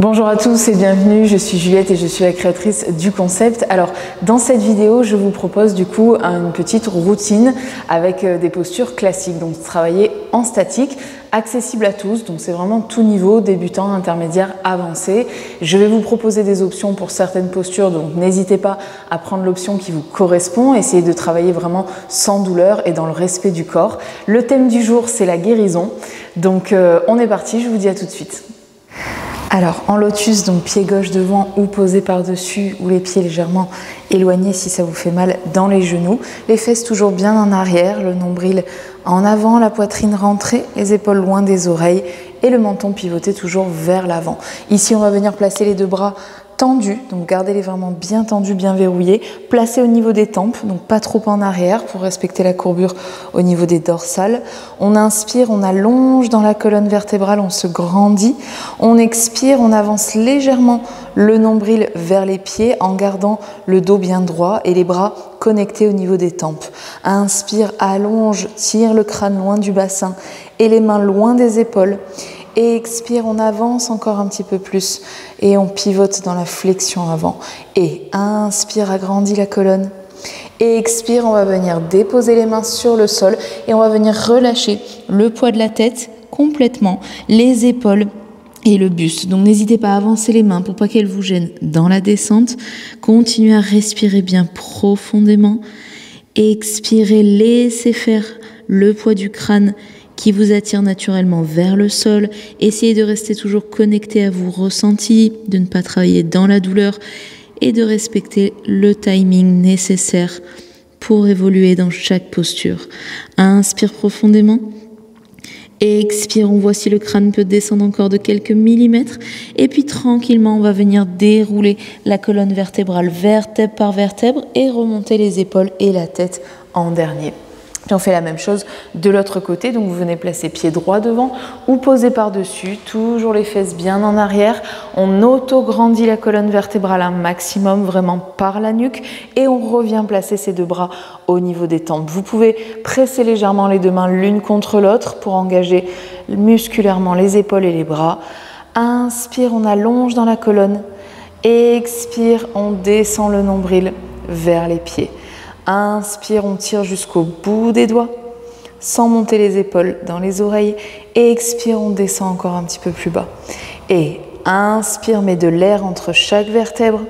Bonjour à tous et bienvenue, je suis Juliette et je suis la créatrice du concept. Alors dans cette vidéo, je vous propose du coup une petite routine avec des postures classiques, donc travailler en statique, accessible à tous, donc c'est vraiment tout niveau, débutant, intermédiaire, avancé. Je vais vous proposer des options pour certaines postures, donc n'hésitez pas à prendre l'option qui vous correspond, essayez de travailler vraiment sans douleur et dans le respect du corps. Le thème du jour, c'est la guérison, donc on est parti, je vous dis à tout de suite. Alors en lotus, donc pied gauche devant ou posé par-dessus ou les pieds légèrement éloignés si ça vous fait mal dans les genoux. Les fesses toujours bien en arrière, le nombril en avant, la poitrine rentrée, les épaules loin des oreilles et le menton pivoté toujours vers l'avant. Ici on va venir placer les deux bras tendus, donc gardez-les vraiment bien tendus, bien verrouillés, placés au niveau des tempes, donc pas trop en arrière pour respecter la courbure au niveau des dorsales. On inspire, on allonge dans la colonne vertébrale, on se grandit. On expire, on avance légèrement le nombril vers les pieds en gardant le dos bien droit et les bras connectés au niveau des tempes. Inspire, allonge, tire le crâne loin du bassin et les mains loin des épaules. Et expire, on avance encore un petit peu plus et on pivote dans la flexion avant. Et inspire, agrandis la colonne. Et expire, on va venir déposer les mains sur le sol et on va venir relâcher le poids de la tête complètement, les épaules et le buste. Donc n'hésitez pas à avancer les mains pour pas qu'elles vous gênent dans la descente. Continuez à respirer bien profondément. Expirez, laissez faire le poids du crâne qui vous attire naturellement vers le sol. Essayez de rester toujours connecté à vos ressentis, de ne pas travailler dans la douleur et de respecter le timing nécessaire pour évoluer dans chaque posture. Inspire profondément. Expire, on voit si le crâne peut descendre encore de quelques millimètres. Et puis tranquillement, on va venir dérouler la colonne vertébrale vertèbre par vertèbre et remonter les épaules et la tête en dernier. Puis on fait la même chose de l'autre côté, donc vous venez placer pied droit devant ou poser par-dessus, toujours les fesses bien en arrière. On auto-grandit la colonne vertébrale un maximum, vraiment par la nuque, et on revient placer ses deux bras au niveau des tempes. Vous pouvez presser légèrement les deux mains l'une contre l'autre pour engager musculairement les épaules et les bras. Inspire, on allonge dans la colonne. Expire, on descend le nombril vers les pieds. Inspire, on tire jusqu'au bout des doigts, sans monter les épaules dans les oreilles. Et expire, on descend encore un petit peu plus bas. Et inspire, met de l'air entre chaque vertèbre.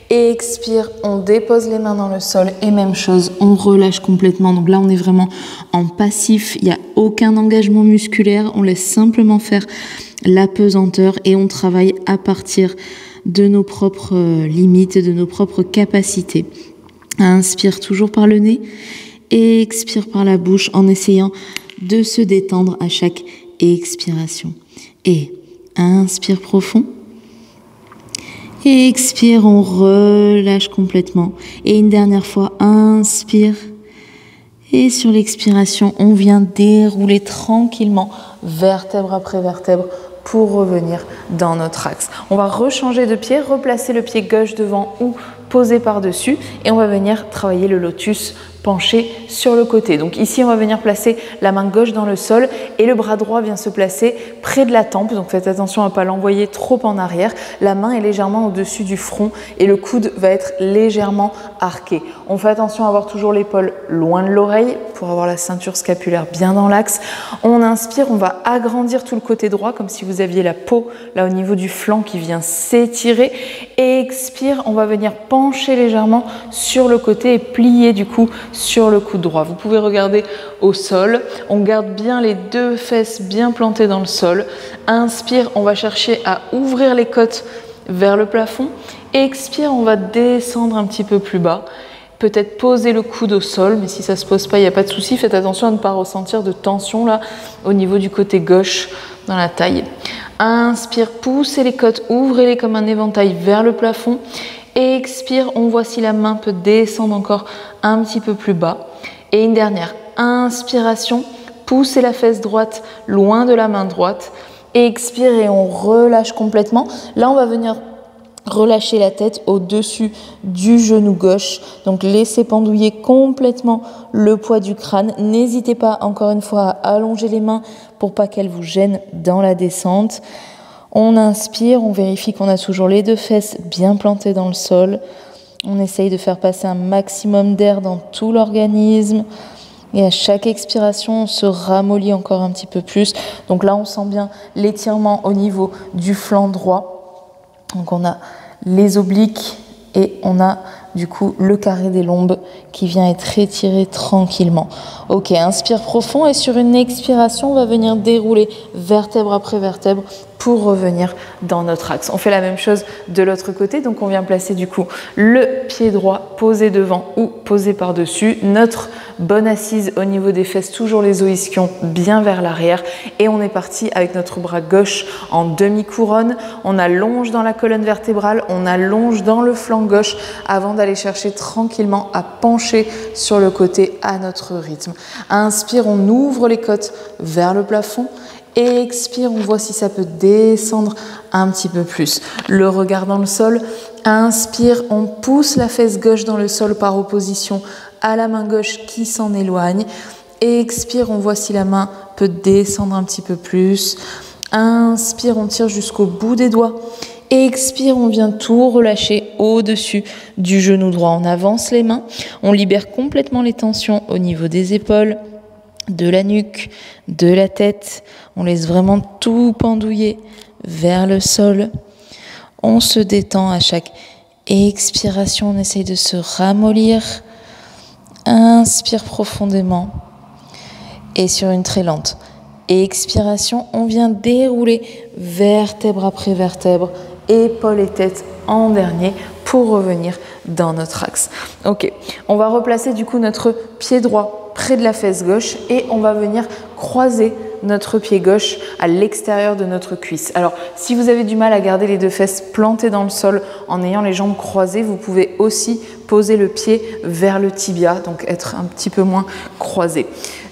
Et expire, on dépose les mains dans le sol. Et même chose, on relâche complètement. Donc là, on est vraiment en passif. Il n'y a aucun engagement musculaire. On laisse simplement faire la pesanteur et on travaille à partir de nos propres limites, de nos propres capacités. Inspire toujours par le nez et expire par la bouche en essayant de se détendre à chaque expiration. Et inspire profond. Et expire, on relâche complètement. Et une dernière fois, inspire. Et sur l'expiration, on vient dérouler tranquillement, vertèbre après vertèbre, pour revenir dans notre axe. On va rechanger de pied, replacer le pied gauche devant ou poser par-dessus et on va venir travailler le lotus penché sur le côté. Donc ici, on va venir placer la main gauche dans le sol et le bras droit vient se placer près de la tempe. Donc faites attention à ne pas l'envoyer trop en arrière. La main est légèrement au-dessus du front et le coude va être légèrement arqué. On fait attention à avoir toujours l'épaule loin de l'oreille pour avoir la ceinture scapulaire bien dans l'axe. On inspire, on va agrandir tout le côté droit comme si vous aviez la peau là au niveau du flanc qui vient s'étirer. Et expire, on va venir pencher légèrement sur le côté et plier du coup sur le coude droit. Vous pouvez regarder au sol. On garde bien les deux fesses bien plantées dans le sol. Inspire, on va chercher à ouvrir les côtes vers le plafond. Expire, on va descendre un petit peu plus bas. Peut-être poser le coude au sol, mais si ça ne se pose pas, il n'y a pas de souci. Faites attention à ne pas ressentir de tension là au niveau du côté gauche dans la taille. Inspire, poussez les côtes, ouvrez-les comme un éventail vers le plafond. Expire, on voit si la main peut descendre encore un petit peu plus bas. Et une dernière inspiration, poussez la fesse droite loin de la main droite. Expire et on relâche complètement. Là, on va venir relâcher la tête au-dessus du genou gauche. Donc, laissez pendouiller complètement le poids du crâne. N'hésitez pas, encore une fois, à allonger les mains pour pas qu'elles vous gênent dans la descente. On inspire, on vérifie qu'on a toujours les deux fesses bien plantées dans le sol. On essaye de faire passer un maximum d'air dans tout l'organisme. Et à chaque expiration, on se ramollit encore un petit peu plus. Donc là, on sent bien l'étirement au niveau du flanc droit. Donc on a les obliques et on a du coup le carré des lombes qui vient être étiré tranquillement. Ok, inspire profond et sur une expiration, on va venir dérouler vertèbre après vertèbre pour revenir dans notre axe. On fait la même chose de l'autre côté, donc on vient placer du coup le pied droit posé devant ou posé par-dessus, notre bonne assise au niveau des fesses, toujours les os ischions bien vers l'arrière, et on est parti avec notre bras gauche en demi-couronne. On allonge dans la colonne vertébrale, on allonge dans le flanc gauche avant d'aller chercher tranquillement à pencher sur le côté à notre rythme. Inspire, on ouvre les côtes vers le plafond. Expire, on voit si ça peut descendre un petit peu plus. Le regard dans le sol. Inspire, on pousse la fesse gauche dans le sol par opposition à la main gauche qui s'en éloigne. Expire, on voit si la main peut descendre un petit peu plus. Inspire, on tire jusqu'au bout des doigts. Expire, on vient tout relâcher au-dessus du genou droit. On avance les mains, on libère complètement les tensions au niveau des épaules, de la nuque, de la tête. On laisse vraiment tout pendouiller vers le sol. On se détend à chaque expiration. On essaye de se ramollir. Inspire profondément. Et sur une très lente expiration, on vient dérouler vertèbre après vertèbre, épaule et tête en dernier pour revenir dans notre axe. Ok, on va replacer du coup notre pied droit près de la fesse gauche et on va venir croiser notre pied gauche à l'extérieur de notre cuisse. Alors, si vous avez du mal à garder les deux fesses plantées dans le sol en ayant les jambes croisées, vous pouvez aussi poser le pied vers le tibia, donc être un petit peu moins croisé.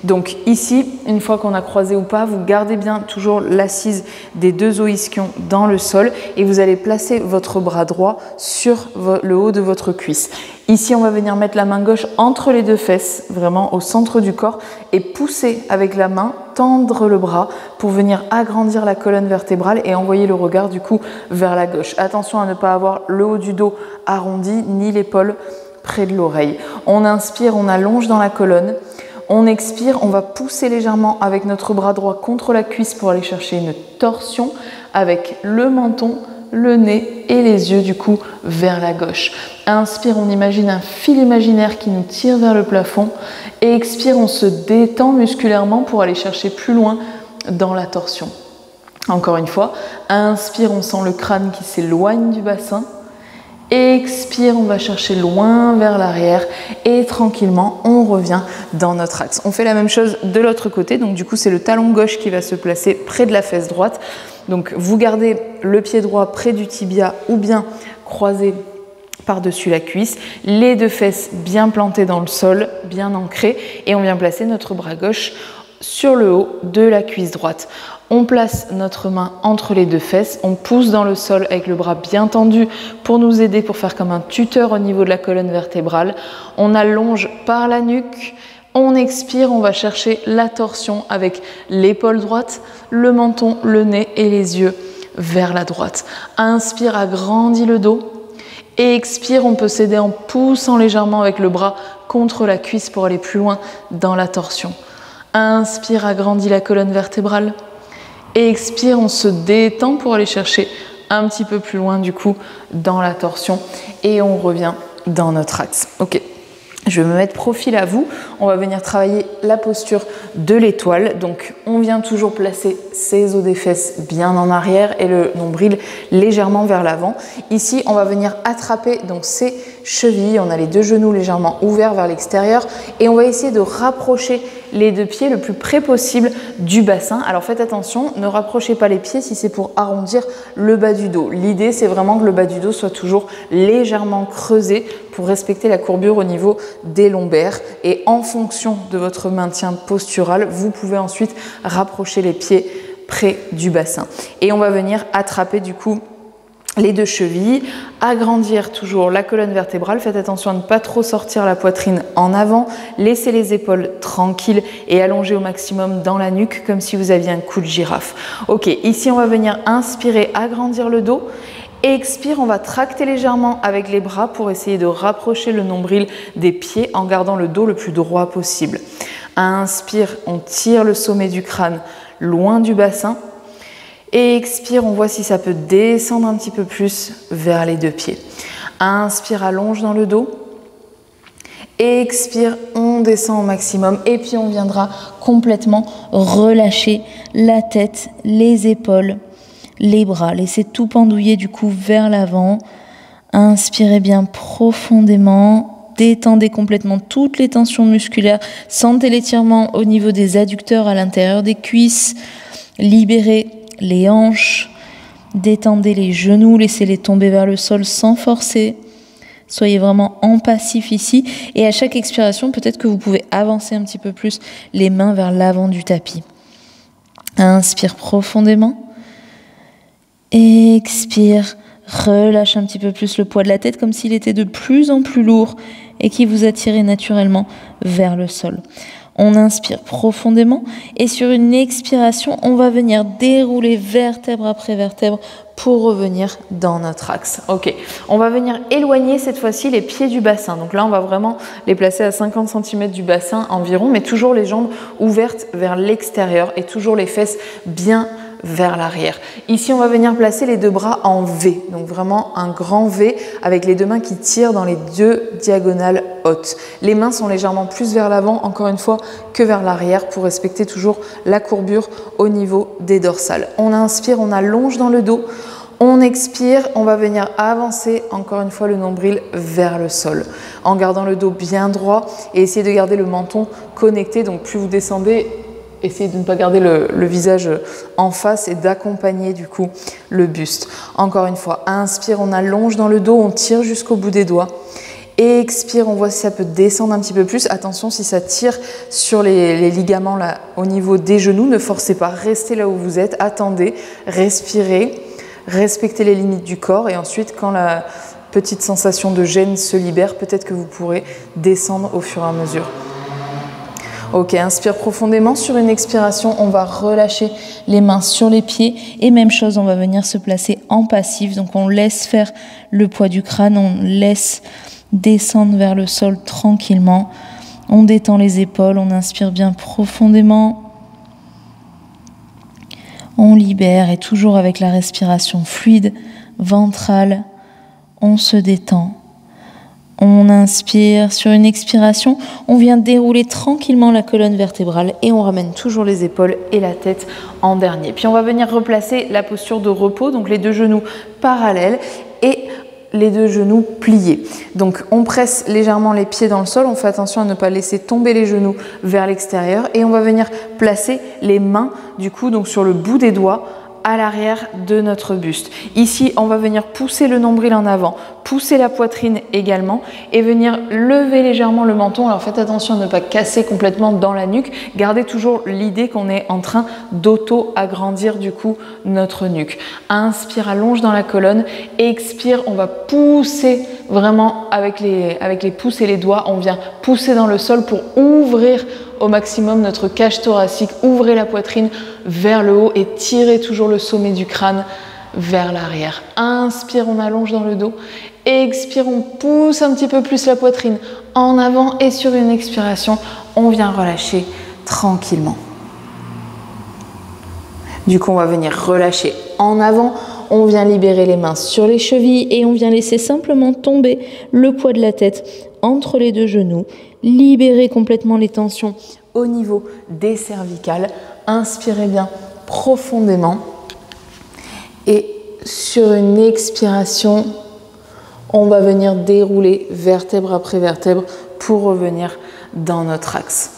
Donc ici, une fois qu'on a croisé ou pas, vous gardez bien toujours l'assise des deux os ischions dans le sol et vous allez placer votre bras droit sur le haut de votre cuisse. Ici, on va venir mettre la main gauche entre les deux fesses, vraiment au centre du corps, et pousser avec la main, tendre le bras pour venir agrandir la colonne vertébrale et envoyer le regard du coup vers la gauche. Attention à ne pas avoir le haut du dos arrondi ni l'épaule près de l'oreille. On inspire, on allonge dans la colonne. On expire, on va pousser légèrement avec notre bras droit contre la cuisse pour aller chercher une torsion avec le menton, le nez et les yeux du coup vers la gauche. Inspire, on imagine un fil imaginaire qui nous tire vers le plafond. Et expire, on se détend musculairement pour aller chercher plus loin dans la torsion. Encore une fois, inspire, on sent le crâne qui s'éloigne du bassin. Expire, on va chercher loin vers l'arrière et tranquillement, on revient dans notre axe. On fait la même chose de l'autre côté, donc du coup, c'est le talon gauche qui va se placer près de la fesse droite. Donc, vous gardez le pied droit près du tibia ou bien croisé par-dessus la cuisse, les deux fesses bien plantées dans le sol, bien ancrées, et on vient placer notre bras gauche sur le haut de la cuisse droite. On place notre main entre les deux fesses, on pousse dans le sol avec le bras bien tendu pour nous aider, pour faire comme un tuteur au niveau de la colonne vertébrale. On allonge par la nuque, on expire, on va chercher la torsion avec l'épaule droite, le menton, le nez et les yeux vers la droite. Inspire, agrandis le dos. Et expire, on peut s'aider en poussant légèrement avec le bras contre la cuisse pour aller plus loin dans la torsion. Inspire, agrandis la colonne vertébrale. Et expire, on se détend pour aller chercher un petit peu plus loin du coup dans la torsion. Et on revient dans notre axe. Ok. Je vais me mettre profil à vous. On va venir travailler la posture de l'étoile. Donc, on vient toujours placer ses os des fesses bien en arrière et le nombril légèrement vers l'avant. Ici, on va venir attraper donc ses chevilles. On a les deux genoux légèrement ouverts vers l'extérieur et on va essayer de rapprocher les deux pieds le plus près possible du bassin. Alors, faites attention, ne rapprochez pas les pieds si c'est pour arrondir le bas du dos. L'idée, c'est vraiment que le bas du dos soit toujours légèrement creusé pour respecter la courbure au niveau des lombaires. Et en fonction de votre maintien postural, vous pouvez ensuite rapprocher les pieds près du bassin. Et on va venir attraper du coup les deux chevilles, agrandir toujours la colonne vertébrale, faites attention à ne pas trop sortir la poitrine en avant, laissez les épaules tranquilles et allongez au maximum dans la nuque comme si vous aviez un cou de girafe. Ok, ici on va venir inspirer, agrandir le dos. Expire, on va tracter légèrement avec les bras pour essayer de rapprocher le nombril des pieds en gardant le dos le plus droit possible. Inspire, on tire le sommet du crâne loin du bassin. Et expire, on voit si ça peut descendre un petit peu plus vers les deux pieds. Inspire, allonge dans le dos. Expire, on descend au maximum. Et puis on viendra complètement relâcher la tête, les épaules, les bras. Laissez tout pendouiller du coup vers l'avant. Inspirez bien profondément. Détendez complètement toutes les tensions musculaires. Sentez l'étirement au niveau des adducteurs à l'intérieur des cuisses. Libérez les hanches, détendez les genoux, laissez-les tomber vers le sol sans forcer. Soyez vraiment en passif ici. Et à chaque expiration, peut-être que vous pouvez avancer un petit peu plus les mains vers l'avant du tapis. Inspire profondément. Expire. Relâche un petit peu plus le poids de la tête comme s'il était de plus en plus lourd et qui vous attirait naturellement vers le sol. On inspire profondément et sur une expiration, on va venir dérouler vertèbre après vertèbre pour revenir dans notre axe. Ok, on va venir éloigner cette fois-ci les pieds du bassin. Donc là, on va vraiment les placer à 50 cm du bassin environ, mais toujours les jambes ouvertes vers l'extérieur et toujours les fesses bien vers l'arrière. Ici, on va venir placer les deux bras en V, donc vraiment un grand V avec les deux mains qui tirent dans les deux diagonales hautes. Les mains sont légèrement plus vers l'avant, encore une fois, que vers l'arrière pour respecter toujours la courbure au niveau des dorsales. On inspire, on allonge dans le dos. On expire, on va venir avancer encore une fois le nombril vers le sol en gardant le dos bien droit et essayer de garder le menton connecté. Donc plus vous descendez, essayez de ne pas garder le visage en face et d'accompagner du coup le buste. Encore une fois, inspire, on allonge dans le dos, on tire jusqu'au bout des doigts. Et expire, on voit si ça peut descendre un petit peu plus. Attention, si ça tire sur les ligaments là, au niveau des genoux, ne forcez pas, restez là où vous êtes, attendez, respirez, respectez les limites du corps et ensuite quand la petite sensation de gêne se libère, peut-être que vous pourrez descendre au fur et à mesure. Ok, inspire profondément. Sur une expiration, on va relâcher les mains sur les pieds. Et même chose, on va venir se placer en passif. Donc on laisse faire le poids du crâne, on laisse descendre vers le sol tranquillement. On détend les épaules, on inspire bien profondément. On libère et toujours avec la respiration fluide, ventrale, on se détend. On inspire, sur une expiration, on vient dérouler tranquillement la colonne vertébrale et on ramène toujours les épaules et la tête en dernier. Puis on va venir replacer la posture de repos, donc les deux genoux parallèles et les deux genoux pliés. Donc on presse légèrement les pieds dans le sol, on fait attention à ne pas laisser tomber les genoux vers l'extérieur et on va venir placer les mains du coup donc sur le bout des doigts à l'arrière de notre buste. Ici, on va venir pousser le nombril en avant, pousser la poitrine également et venir lever légèrement le menton. Alors faites attention à ne pas casser complètement dans la nuque. Gardez toujours l'idée qu'on est en train d'auto-agrandir du coup notre nuque. Inspire, allonge dans la colonne. Expire, on va pousser vraiment avec les pouces et les doigts. On vient pousser dans le sol pour ouvrir au maximum notre cage thoracique. Ouvrez la poitrine vers le haut et tirez toujours le sommet du crâne vers l'arrière. Inspire, on allonge dans le dos. Expire, on pousse un petit peu plus la poitrine en avant et sur une expiration, on vient relâcher tranquillement. Du coup, on va venir relâcher en avant. On vient libérer les mains sur les chevilles et on vient laisser simplement tomber le poids de la tête entre les deux genoux. Libérez complètement les tensions au niveau des cervicales. Inspirez bien profondément. Et sur une expiration, on va venir dérouler vertèbre après vertèbre pour revenir dans notre axe.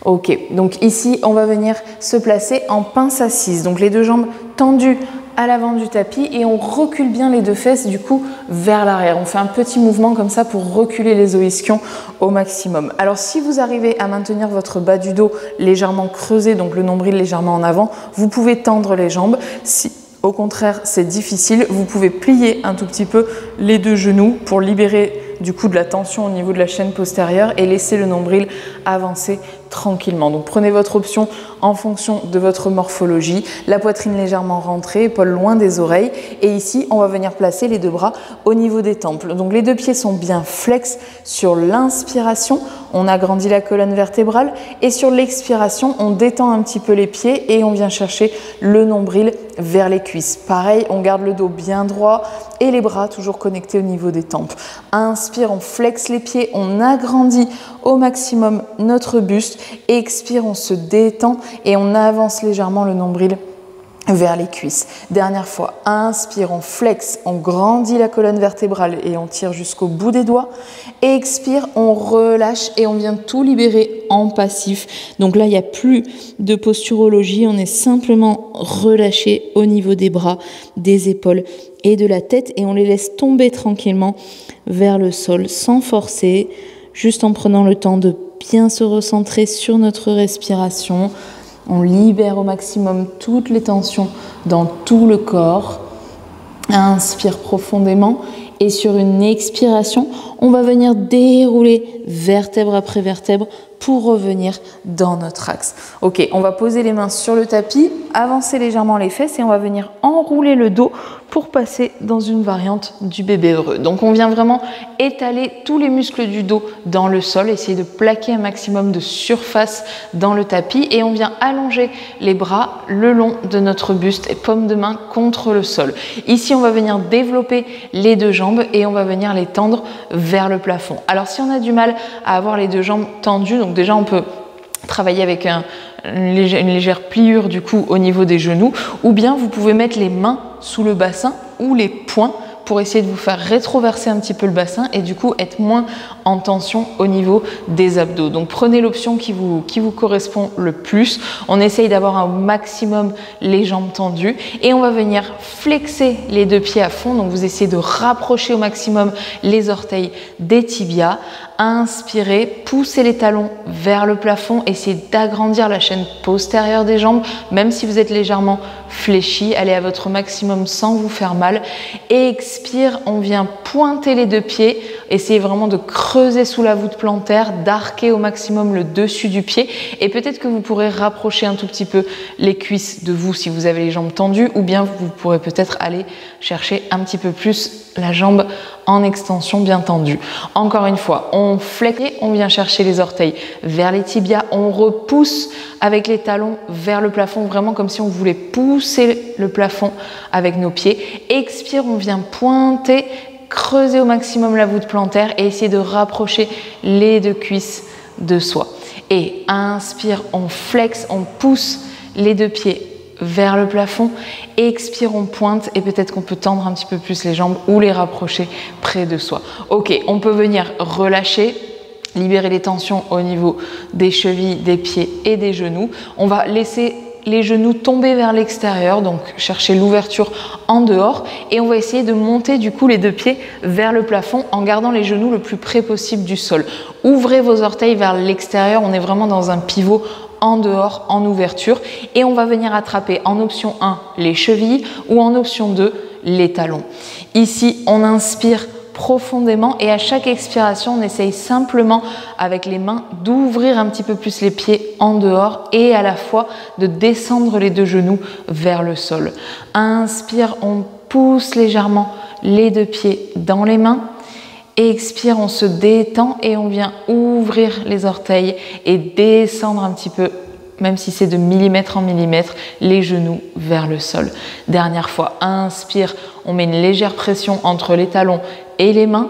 Ok, donc ici, on va venir se placer en pince assise. Donc les deux jambes tendues à l'avant du tapis et on recule bien les deux fesses du coup vers l'arrière. On fait un petit mouvement comme ça pour reculer les os ischions au maximum. Alors si vous arrivez à maintenir votre bas du dos légèrement creusé, donc le nombril légèrement en avant, vous pouvez tendre les jambes. Si au contraire c'est difficile, vous pouvez plier un tout petit peu les deux genoux pour libérer du coup de la tension au niveau de la chaîne postérieure et laisser le nombril avancer tranquillement. Donc prenez votre option en fonction de votre morphologie, la poitrine légèrement rentrée, épaules loin des oreilles, et ici on va venir placer les deux bras au niveau des tempes. Donc les deux pieds sont bien flex sur l'inspiration, on agrandit la colonne vertébrale, et sur l'expiration on détend un petit peu les pieds et on vient chercher le nombril vers les cuisses. Pareil, on garde le dos bien droit et les bras toujours connectés au niveau des tempes. Inspire, on flexe les pieds, on agrandit au maximum notre buste. Expire, on se détend et on avance légèrement le nombril vers les cuisses. Dernière fois, inspire, on flexe, on grandit la colonne vertébrale et on tire jusqu'au bout des doigts. Expire, on relâche et on vient tout libérer en passif. Donc là, il n'y a plus de posturologie, on est simplement relâché au niveau des bras, des épaules et de la tête et on les laisse tomber tranquillement vers le sol sans forcer, juste en prenant le temps de bien se recentrer sur notre respiration. On libère au maximum toutes les tensions dans tout le corps. Inspire profondément et sur une expiration, on va venir dérouler vertèbre après vertèbre pour revenir dans notre axe. Ok, on va poser les mains sur le tapis, avancer légèrement les fesses et on va venir enrouler le dos pour passer dans une variante du bébé heureux. Donc on vient vraiment étaler tous les muscles du dos dans le sol, essayer de plaquer un maximum de surface dans le tapis et on vient allonger les bras le long de notre buste et paume de main contre le sol. Ici on va venir développer les deux jambes et on va venir les tendre vers le plafond. Alors si on a du mal à avoir les deux jambes tendues, donc déjà on peut travailler avec une légère pliure du coup au niveau des genoux, ou bien vous pouvez mettre les mains sous le bassin ou les poings pour essayer de vous faire rétroverser un petit peu le bassin et du coup être moins en tension au niveau des abdos. Donc prenez l'option qui vous correspond le plus. On essaye d'avoir un maximum les jambes tendues et on va venir flexer les deux pieds à fond. Donc vous essayez de rapprocher au maximum les orteils des tibias. Inspirez, poussez les talons vers le plafond, essayez d'agrandir la chaîne postérieure des jambes, même si vous êtes légèrement fléchi, allez à votre maximum sans vous faire mal. Et expire, on vient pointer les deux pieds, essayez vraiment de creuser sous la voûte plantaire, d'arquer au maximum le dessus du pied et peut-être que vous pourrez rapprocher un tout petit peu les cuisses de vous si vous avez les jambes tendues, ou bien vous pourrez peut-être aller chercher un petit peu plus la jambe en extension bien tendue. Encore une fois, on flexe, on vient chercher les orteils vers les tibias, on repousse avec les talons vers le plafond, vraiment comme si on voulait pousser le plafond avec nos pieds. Expire, on vient pointer, creuser au maximum la voûte plantaire et essayer de rapprocher les deux cuisses de soi. Et inspire, on flexe, on pousse les deux pieds vers le plafond. Expire, on pointe et peut-être qu'on peut tendre un petit peu plus les jambes ou les rapprocher près de soi. Ok, on peut venir relâcher, libérer les tensions au niveau des chevilles, des pieds et des genoux. On va laisser les genoux tomber vers l'extérieur, donc chercher l'ouverture en dehors et on va essayer de monter du coup les deux pieds vers le plafond en gardant les genoux le plus près possible du sol. Ouvrez vos orteils vers l'extérieur, on est vraiment dans un pivot en dehors, en ouverture, et on va venir attraper en option 1 les chevilles ou en option 2 les talons. Ici, on inspire profondément et à chaque expiration, on essaye simplement avec les mains d'ouvrir un petit peu plus les pieds en dehors et à la fois de descendre les deux genoux vers le sol. Inspire, on pousse légèrement les deux pieds dans les mains. Expire, on se détend et on vient ouvrir les orteils et descendre un petit peu, même si c'est de millimètre en millimètre, les genoux vers le sol. Dernière fois, inspire, on met une légère pression entre les talons et les mains.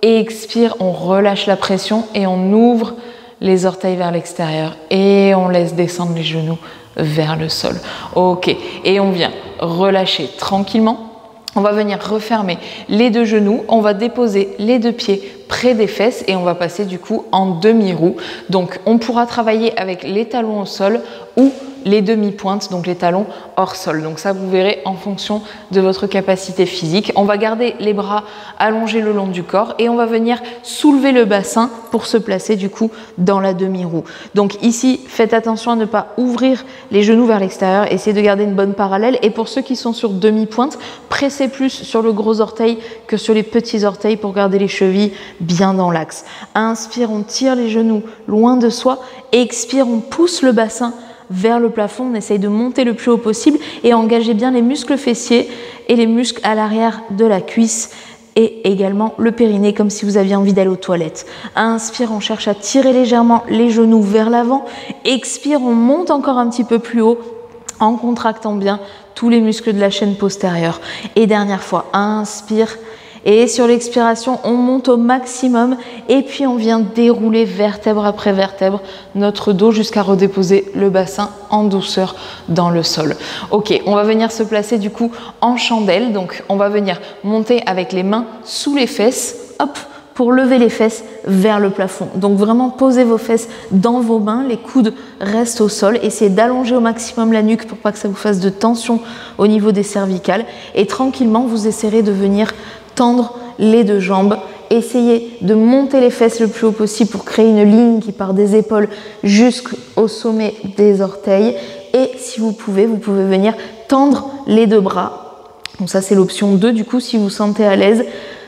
Expire, on relâche la pression et on ouvre les orteils vers l'extérieur et on laisse descendre les genoux vers le sol. Ok, et on vient relâcher tranquillement. On va venir refermer les deux genoux, on va déposer les deux pieds près des fesses et on va passer du coup en demi-roue. Donc on pourra travailler avec les talons au sol ou les demi-pointes, donc les talons hors sol. Donc ça, vous verrez en fonction de votre capacité physique. On va garder les bras allongés le long du corps et on va venir soulever le bassin pour se placer du coup dans la demi-roue. Donc ici, faites attention à ne pas ouvrir les genoux vers l'extérieur, essayez de garder une bonne parallèle. Et pour ceux qui sont sur demi-pointe, pressez plus sur le gros orteil que sur les petits orteils pour garder les chevilles bien dans l'axe. Inspire, on tire les genoux loin de soi. Expire, on pousse le bassin vers le plafond, on essaye de monter le plus haut possible et engagez bien les muscles fessiers et les muscles à l'arrière de la cuisse et également le périnée comme si vous aviez envie d'aller aux toilettes. Inspire, on cherche à tirer légèrement les genoux vers l'avant. Expire, on monte encore un petit peu plus haut en contractant bien tous les muscles de la chaîne postérieure. Et dernière fois, inspire. Et sur l'expiration, on monte au maximum et puis on vient dérouler vertèbre après vertèbre notre dos jusqu'à redéposer le bassin en douceur dans le sol. Ok, on va venir se placer du coup en chandelle. Donc on va venir monter avec les mains sous les fesses, hop, pour lever les fesses vers le plafond. Donc vraiment posez vos fesses dans vos mains, les coudes restent au sol. Essayez d'allonger au maximum la nuque pour pas que ça vous fasse de tension au niveau des cervicales. Et tranquillement, vous essayerez de venir tendre les deux jambes. Essayez de monter les fesses le plus haut possible pour créer une ligne qui part des épaules jusqu'au sommet des orteils. Et si vous pouvez venir tendre les deux bras. Donc ça, c'est l'option 2. Du coup, si vous vous sentez à l'aise,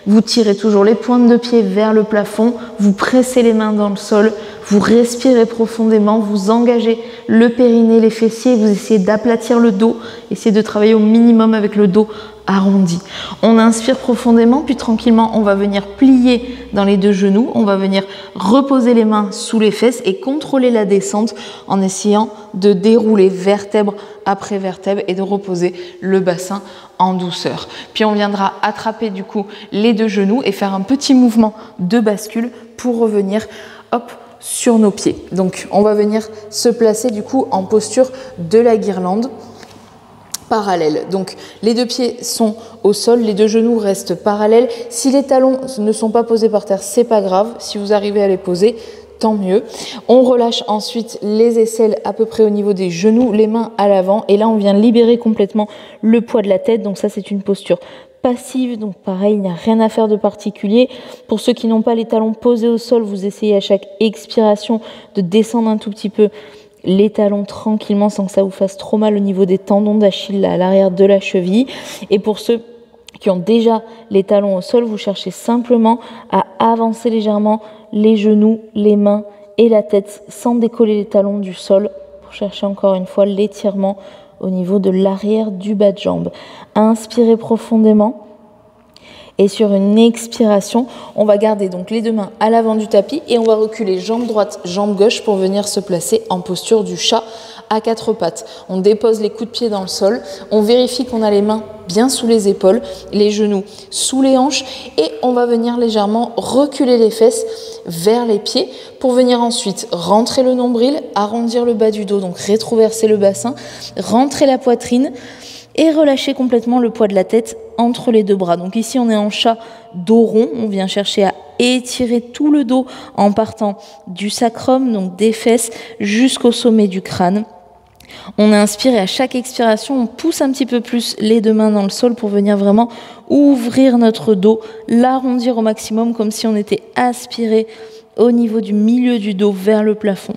vous tirez toujours les pointes de pied vers le plafond, vous pressez les mains dans le sol, vous respirez profondément, vous engagez le périnée, les fessiers, vous essayez d'aplatir le dos, essayez de travailler au minimum avec le dos arrondi. On inspire profondément, puis tranquillement, on va venir plier dans les deux genoux, on va venir reposer les mains sous les fesses et contrôler la descente en essayant de dérouler vertèbre après vertèbre et de reposer le bassin en douceur. Puis on viendra attraper du coup les deux genoux et faire un petit mouvement de bascule pour revenir, hop, sur nos pieds. Donc on va venir se placer du coup en posture de la guirlande parallèle. Donc les deux pieds sont au sol, les deux genoux restent parallèles. Si les talons ne sont pas posés par terre, c'est pas grave. Si vous arrivez à les poser, tant mieux. On relâche ensuite les aisselles à peu près au niveau des genoux, les mains à l'avant. Et là, on vient libérer complètement le poids de la tête. Donc ça, c'est une posture passive. Donc pareil, il n'y a rien à faire de particulier. Pour ceux qui n'ont pas les talons posés au sol, vous essayez à chaque expiration de descendre un tout petit peu les talons tranquillement sans que ça vous fasse trop mal au niveau des tendons d'Achille à l'arrière de la cheville. Et pour ceux qui ont déjà les talons au sol, vous cherchez simplement à avancer légèrement les genoux, les mains et la tête sans décoller les talons du sol pour chercher encore une fois l'étirement au niveau de l'arrière du bas de jambe. Inspirez profondément. Et sur une expiration, on va garder donc les deux mains à l'avant du tapis et on va reculer jambe droite, jambe gauche pour venir se placer en posture du chat à quatre pattes. On dépose les coups de pied dans le sol, on vérifie qu'on a les mains bien sous les épaules, les genoux sous les hanches et on va venir légèrement reculer les fesses vers les pieds pour venir ensuite rentrer le nombril, arrondir le bas du dos, donc rétroverser le bassin, rentrer la poitrine et relâcher complètement le poids de la tête entre les deux bras. Donc ici, on est en chat dos rond. On vient chercher à étirer tout le dos en partant du sacrum, donc des fesses, jusqu'au sommet du crâne. On inspire et à chaque expiration, on pousse un petit peu plus les deux mains dans le sol pour venir vraiment ouvrir notre dos, l'arrondir au maximum comme si on était aspiré au niveau du milieu du dos vers le plafond.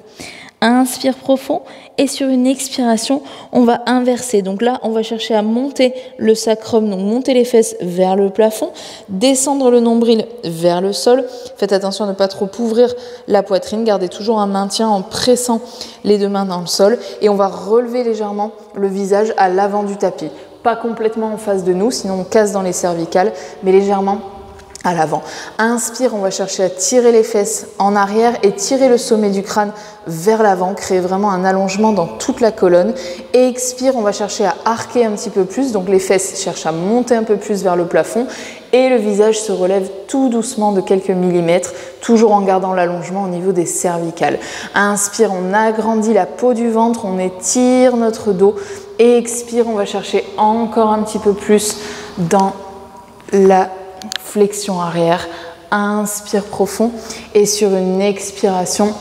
Inspire profond et sur une expiration, on va inverser. Donc là, on va chercher à monter le sacrum, donc monter les fesses vers le plafond, descendre le nombril vers le sol. Faites attention à ne pas trop ouvrir la poitrine, gardez toujours un maintien en pressant les deux mains dans le sol et on va relever légèrement le visage à l'avant du tapis. Pas complètement en face de nous, sinon on casse dans les cervicales, mais légèrement à l'avant. Inspire, on va chercher à tirer les fesses en arrière et tirer le sommet du crâne vers l'avant, créer vraiment un allongement dans toute la colonne. Et expire, on va chercher à arquer un petit peu plus, donc les fesses cherchent à monter un peu plus vers le plafond et le visage se relève tout doucement de quelques millimètres, toujours en gardant l'allongement au niveau des cervicales. Inspire, on agrandit la peau du ventre, on étire notre dos et expire, on va chercher encore un petit peu plus dans la flexion arrière inspire profond et sur une expiration,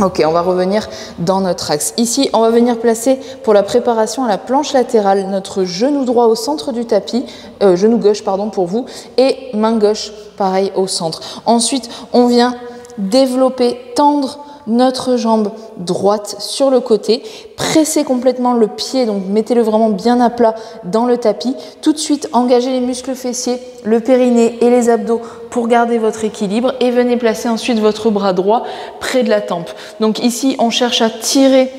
ok, on va revenir dans notre axe. Ici, on va venir placer pour la préparation à la planche latérale notre genou droit au centre du tapis, genou gauche pardon pour vous, et main gauche pareil au centre. Ensuite, on vient développer, tendre notre jambe droite sur le côté, pressez complètement le pied, donc mettez-le vraiment bien à plat dans le tapis. Tout de suite, engagez les muscles fessiers, le périnée et les abdos pour garder votre équilibre et venez placer ensuite votre bras droit près de la tempe. Donc ici, on cherche à tirer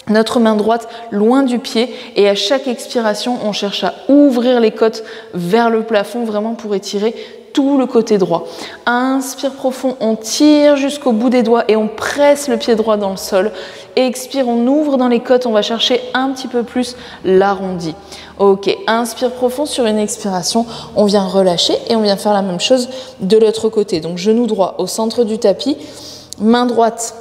notre main droite loin du pied et à chaque expiration, on cherche à ouvrir les côtes vers le plafond vraiment pour étirer tout le côté droit. Inspire profond, on tire jusqu'au bout des doigts et on presse le pied droit dans le sol. Expire, on ouvre dans les côtes, on va chercher un petit peu plus l'arrondi. Ok, inspire profond, sur une expiration, on vient relâcher et on vient faire la même chose de l'autre côté. Donc genou droit au centre du tapis, main droite,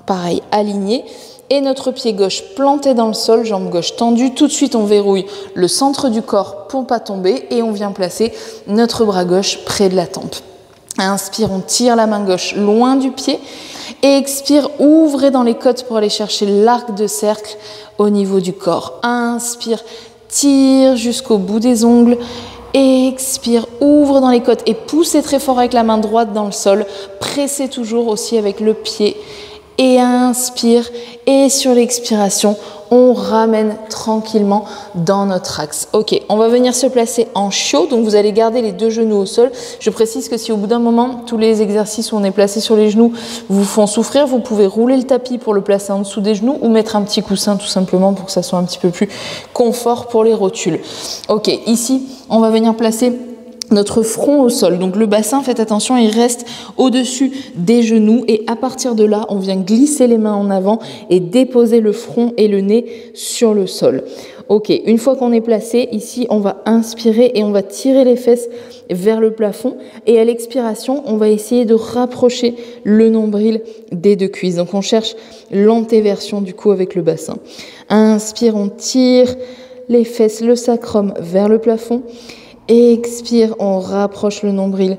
pareil, alignée. Et notre pied gauche planté dans le sol, jambe gauche tendue. Tout de suite, on verrouille le centre du corps pour ne pas tomber et on vient placer notre bras gauche près de la tempe. Inspire, on tire la main gauche loin du pied. Et expire, ouvrez dans les côtes pour aller chercher l'arc de cercle au niveau du corps. Inspire, tire jusqu'au bout des ongles. Expire, ouvre dans les côtes et poussez très fort avec la main droite dans le sol. Pressez toujours aussi avec le pied. Et inspire, et sur l'expiration, on ramène tranquillement dans notre axe. Ok, on va venir se placer en chiot, donc vous allez garder les deux genoux au sol. Je précise que si au bout d'un moment, tous les exercices où on est placé sur les genoux vous font souffrir, vous pouvez rouler le tapis pour le placer en dessous des genoux ou mettre un petit coussin tout simplement pour que ça soit un petit peu plus confort pour les rotules. Ok, ici, on va venir placer notre front au sol. Donc le bassin, faites attention, il reste au-dessus des genoux et à partir de là, on vient glisser les mains en avant et déposer le front et le nez sur le sol. Ok, une fois qu'on est placé, ici, on va inspirer et on va tirer les fesses vers le plafond et à l'expiration, on va essayer de rapprocher le nombril des deux cuisses. Donc on cherche l'antéversion du coup avec le bassin. Inspire, on tire les fesses, le sacrum vers le plafond. Expire, on rapproche le nombril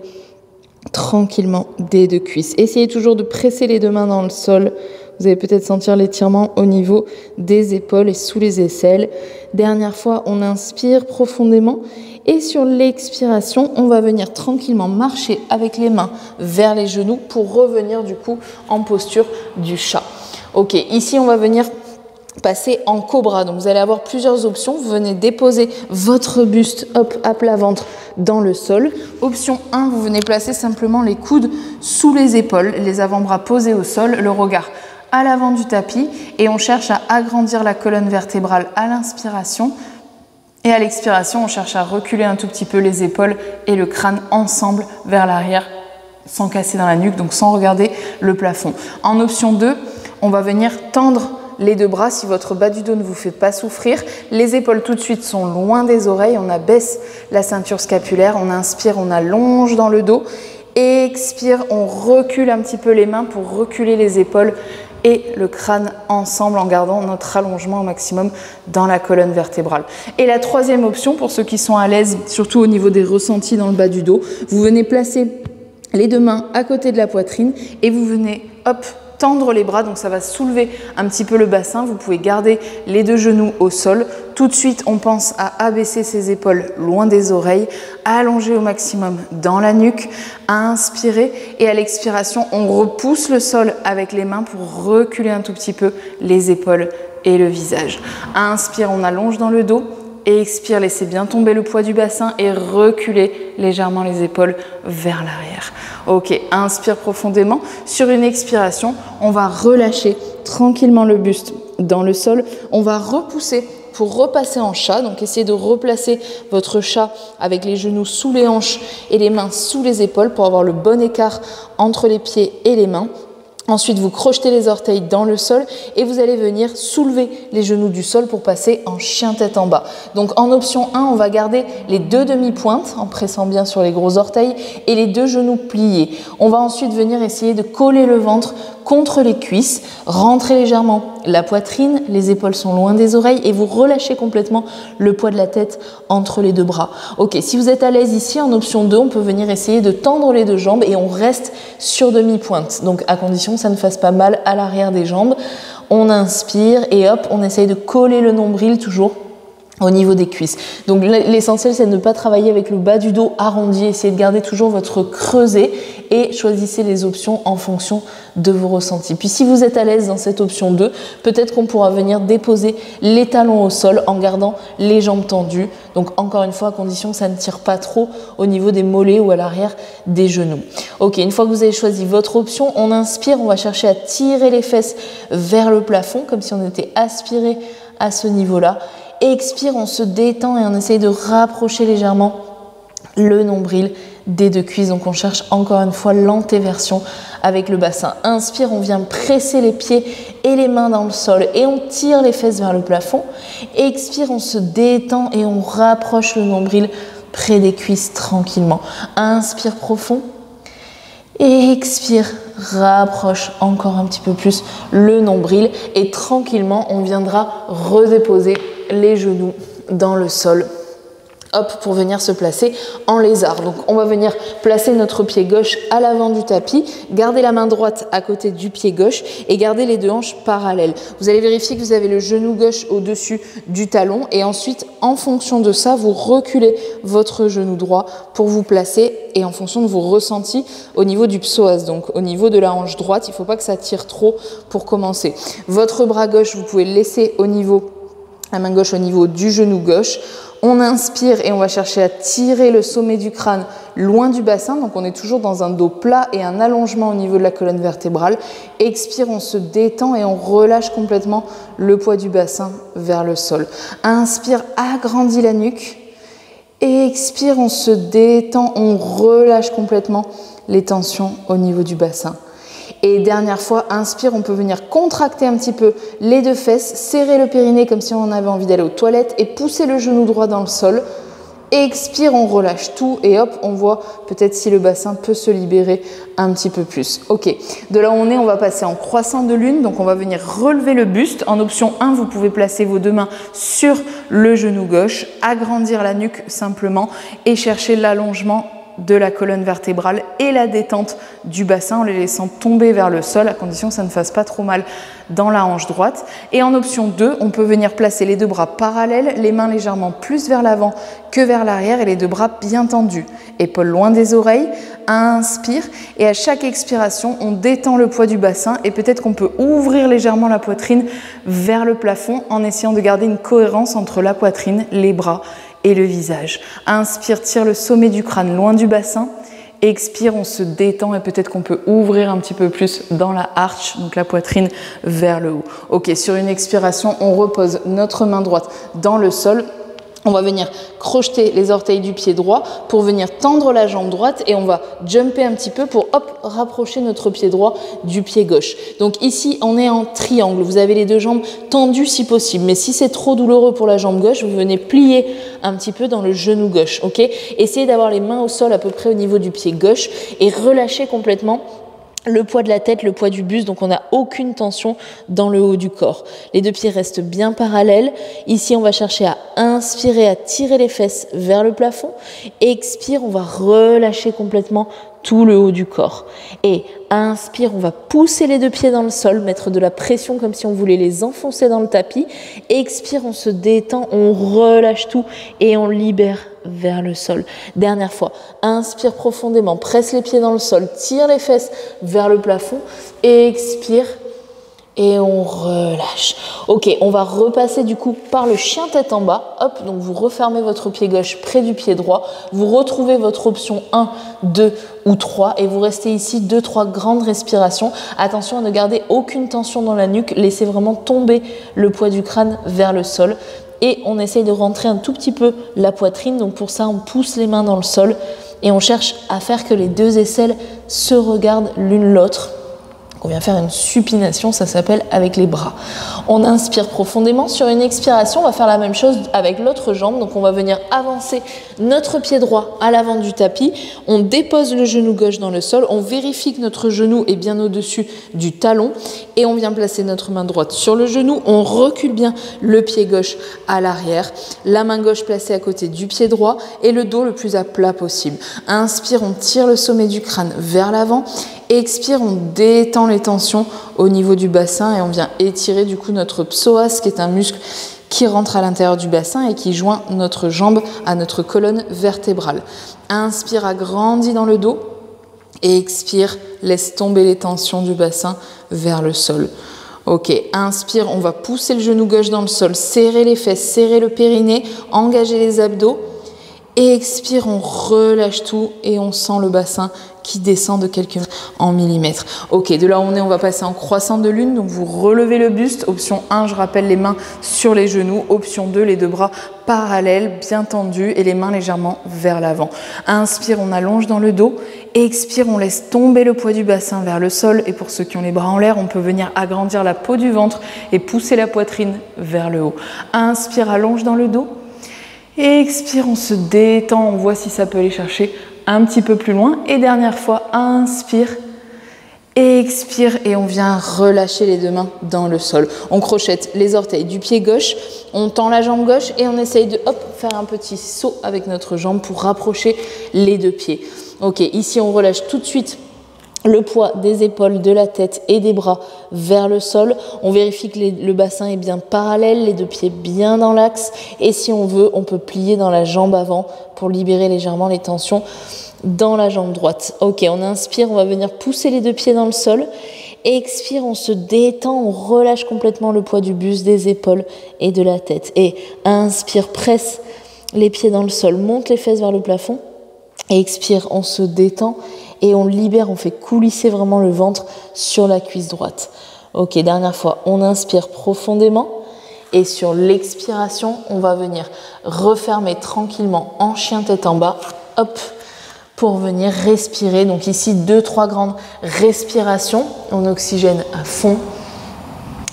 tranquillement des deux cuisses. Essayez toujours de presser les deux mains dans le sol. Vous allez peut-être sentir l'étirement au niveau des épaules et sous les aisselles. Dernière fois, on inspire profondément et sur l'expiration, on va venir tranquillement marcher avec les mains vers les genoux pour revenir du coup en posture du chat. Ok, ici on va venir passer en cobra, donc vous allez avoir plusieurs options. Vous venez déposer votre buste hop, à plat ventre dans le sol. Option 1, vous venez placer simplement les coudes sous les épaules, les avant-bras posés au sol, le regard à l'avant du tapis et on cherche à agrandir la colonne vertébrale à l'inspiration et à l'expiration, on cherche à reculer un tout petit peu les épaules et le crâne ensemble vers l'arrière sans casser dans la nuque, donc sans regarder le plafond. En option 2, on va venir tendre les deux bras si votre bas du dos ne vous fait pas souffrir. Les épaules tout de suite sont loin des oreilles. On abaisse la ceinture scapulaire. On inspire, on allonge dans le dos. Expire, on recule un petit peu les mains pour reculer les épaules et le crâne ensemble en gardant notre allongement au maximum dans la colonne vertébrale. Et la troisième option, pour ceux qui sont à l'aise, surtout au niveau des ressentis dans le bas du dos, vous venez placer les deux mains à côté de la poitrine et vous venez, hop, tendre les bras, donc ça va soulever un petit peu le bassin. Vous pouvez garder les deux genoux au sol. Tout de suite, on pense à abaisser ses épaules loin des oreilles, à allonger au maximum dans la nuque, à inspirer et à l'expiration, on repousse le sol avec les mains pour reculer un tout petit peu les épaules et le visage. Inspire, on allonge dans le dos. Et expire, laissez bien tomber le poids du bassin et reculez légèrement les épaules vers l'arrière. Ok, inspire profondément. Sur une expiration, on va relâcher tranquillement le buste dans le sol. On va repousser pour repasser en chat. Donc essayez de replacer votre chat avec les genoux sous les hanches et les mains sous les épaules pour avoir le bon écart entre les pieds et les mains. Ensuite, vous crochetez les orteils dans le sol et vous allez venir soulever les genoux du sol pour passer en chien tête en bas. Donc en option 1, on va garder les deux demi-pointes en pressant bien sur les gros orteils et les deux genoux pliés. On va ensuite venir essayer de coller le ventre contre les cuisses, rentrer légèrement la poitrine, les épaules sont loin des oreilles et vous relâchez complètement le poids de la tête entre les deux bras. Ok, si vous êtes à l'aise ici, en option 2, on peut venir essayer de tendre les deux jambes et on reste sur demi-pointe. Donc à condition que ça ne fasse pas mal à l'arrière des jambes. On inspire et hop, on essaye de coller le nombril toujours au niveau des cuisses. Donc l'essentiel, c'est de ne pas travailler avec le bas du dos arrondi, essayez de garder toujours votre creuset et choisissez les options en fonction de vos ressentis. Puis si vous êtes à l'aise dans cette option 2, peut-être qu'on pourra venir déposer les talons au sol en gardant les jambes tendues. Donc encore une fois, à condition que ça ne tire pas trop au niveau des mollets ou à l'arrière des genoux. Ok, une fois que vous avez choisi votre option, on inspire, on va chercher à tirer les fesses vers le plafond, comme si on était aspiré à ce niveau-là. Expire, on se détend et on essaye de rapprocher légèrement le nombril des deux cuisses. Donc on cherche encore une fois l'antéversion avec le bassin. Inspire, on vient presser les pieds et les mains dans le sol et on tire les fesses vers le plafond. Expire, on se détend et on rapproche le nombril près des cuisses tranquillement. Inspire profond. Et expire, rapproche encore un petit peu plus le nombril et tranquillement on viendra redéposer les genoux dans le sol. Hop, pour venir se placer en lézard. Donc on va venir placer notre pied gauche à l'avant du tapis, garder la main droite à côté du pied gauche et garder les deux hanches parallèles. Vous allez vérifier que vous avez le genou gauche au-dessus du talon et ensuite en fonction de ça, vous reculez votre genou droit pour vous placer et en fonction de vos ressentis au niveau du psoas, donc au niveau de la hanche droite, il ne faut pas que ça tire trop pour commencer. Votre bras gauche, vous pouvez le laisser au niveau, la main gauche au niveau du genou gauche. On inspire et on va chercher à tirer le sommet du crâne loin du bassin. Donc on est toujours dans un dos plat et un allongement au niveau de la colonne vertébrale. Expire, on se détend et on relâche complètement le poids du bassin vers le sol. Inspire, agrandis la nuque. Expire, on se détend, on relâche complètement les tensions au niveau du bassin. Et dernière fois, inspire, on peut venir contracter un petit peu les deux fesses, serrer le périnée comme si on avait envie d'aller aux toilettes et pousser le genou droit dans le sol. Expire, on relâche tout et hop, on voit peut-être si le bassin peut se libérer un petit peu plus. Ok, de là où on est, on va passer en croissant de lune. Donc on va venir relever le buste. En option 1, vous pouvez placer vos deux mains sur le genou gauche, agrandir la nuque simplement et chercher l'allongement de la colonne vertébrale et la détente du bassin en les laissant tomber vers le sol à condition que ça ne fasse pas trop mal dans la hanche droite. Et en option 2, on peut venir placer les deux bras parallèles, les mains légèrement plus vers l'avant que vers l'arrière et les deux bras bien tendus. Épaules loin des oreilles, inspire et à chaque expiration, on détend le poids du bassin et peut-être qu'on peut ouvrir légèrement la poitrine vers le plafond en essayant de garder une cohérence entre la poitrine, les bras et le visage. Inspire, tire le sommet du crâne loin du bassin. Expire, on se détend et peut-être qu'on peut ouvrir un petit peu plus dans la arche, donc la poitrine vers le haut. Ok, sur une expiration, on repose notre main droite dans le sol. On va venir crocheter les orteils du pied droit pour venir tendre la jambe droite et on va jumper un petit peu pour hop, rapprocher notre pied droit du pied gauche. Donc ici, on est en triangle. Vous avez les deux jambes tendues si possible. Mais si c'est trop douloureux pour la jambe gauche, vous venez plier un petit peu dans le genou gauche. Ok ? Essayez d'avoir les mains au sol à peu près au niveau du pied gauche et relâchez complètement le poids de la tête, le poids du buste, donc on n'a aucune tension dans le haut du corps. Les deux pieds restent bien parallèles. Ici, on va chercher à inspirer, à tirer les fesses vers le plafond. Expire, on va relâcher complètement tout le haut du corps. Et inspire, on va pousser les deux pieds dans le sol, mettre de la pression comme si on voulait les enfoncer dans le tapis. Expire, on se détend, on relâche tout et on libère vers le sol. Dernière fois, inspire profondément, presse les pieds dans le sol, tire les fesses vers le plafond, expire et on relâche. Ok, on va repasser du coup par le chien tête en bas. Hop, donc vous refermez votre pied gauche près du pied droit, vous retrouvez votre option 1, 2 ou 3 et vous restez ici 2-3 grandes respirations. Attention à ne garder aucune tension dans la nuque, laissez vraiment tomber le poids du crâne vers le sol. Et on essaye de rentrer un tout petit peu la poitrine. Donc pour ça, on pousse les mains dans le sol et on cherche à faire que les deux aisselles se regardent l'une l'autre. On vient faire une supination, ça s'appelle avec les bras. On inspire profondément. Sur une expiration, on va faire la même chose avec l'autre jambe. Donc on va venir avancer notre pied droit à l'avant du tapis. On dépose le genou gauche dans le sol. On vérifie que notre genou est bien au-dessus du talon. Et on vient placer notre main droite sur le genou. On recule bien le pied gauche à l'arrière. La main gauche placée à côté du pied droit et le dos le plus à plat possible. Inspire, on tire le sommet du crâne vers l'avant. Expire, on détend les tensions au niveau du bassin et on vient étirer du coup notre psoas qui est un muscle qui rentre à l'intérieur du bassin et qui joint notre jambe à notre colonne vertébrale. Inspire, agrandis dans le dos et expire, laisse tomber les tensions du bassin vers le sol. Ok, inspire, on va pousser le genou gauche dans le sol, serrer les fesses, serrer le périnée, engager les abdos. Et expire, on relâche tout et on sent le bassin qui descend de quelques en millimètres. Ok, de là où on est, on va passer en croissant de lune. Donc vous relevez le buste. Option 1, je rappelle les mains sur les genoux. Option 2, les deux bras parallèles, bien tendus et les mains légèrement vers l'avant. Inspire, on allonge dans le dos. Expire, on laisse tomber le poids du bassin vers le sol. Et pour ceux qui ont les bras en l'air, on peut venir agrandir la peau du ventre et pousser la poitrine vers le haut. Inspire, allonge dans le dos. Et expire, on se détend, on voit si ça peut aller chercher un petit peu plus loin. Et dernière fois, inspire, expire et on vient relâcher les deux mains dans le sol. On crochette les orteils du pied gauche, on tend la jambe gauche et on essaye de faire un petit saut avec notre jambe pour rapprocher les deux pieds. Ok, ici on relâche tout de suite le poids des épaules, de la tête et des bras vers le sol. On vérifie que le bassin est bien parallèle, les deux pieds bien dans l'axe. Et si on veut, on peut plier dans la jambe avant pour libérer légèrement les tensions dans la jambe droite. Ok, on inspire, on va venir pousser les deux pieds dans le sol. Expire, on se détend, on relâche complètement le poids du buste, des épaules et de la tête. Et inspire, presse les pieds dans le sol, monte les fesses vers le plafond. Et expire, on se détend. Et on libère, on fait coulisser vraiment le ventre sur la cuisse droite. Ok, dernière fois, on inspire profondément. Et sur l'expiration, on va venir refermer tranquillement en chien tête en bas. Hop, pour venir respirer. Donc ici, 2-3 grandes respirations. On oxygène à fond.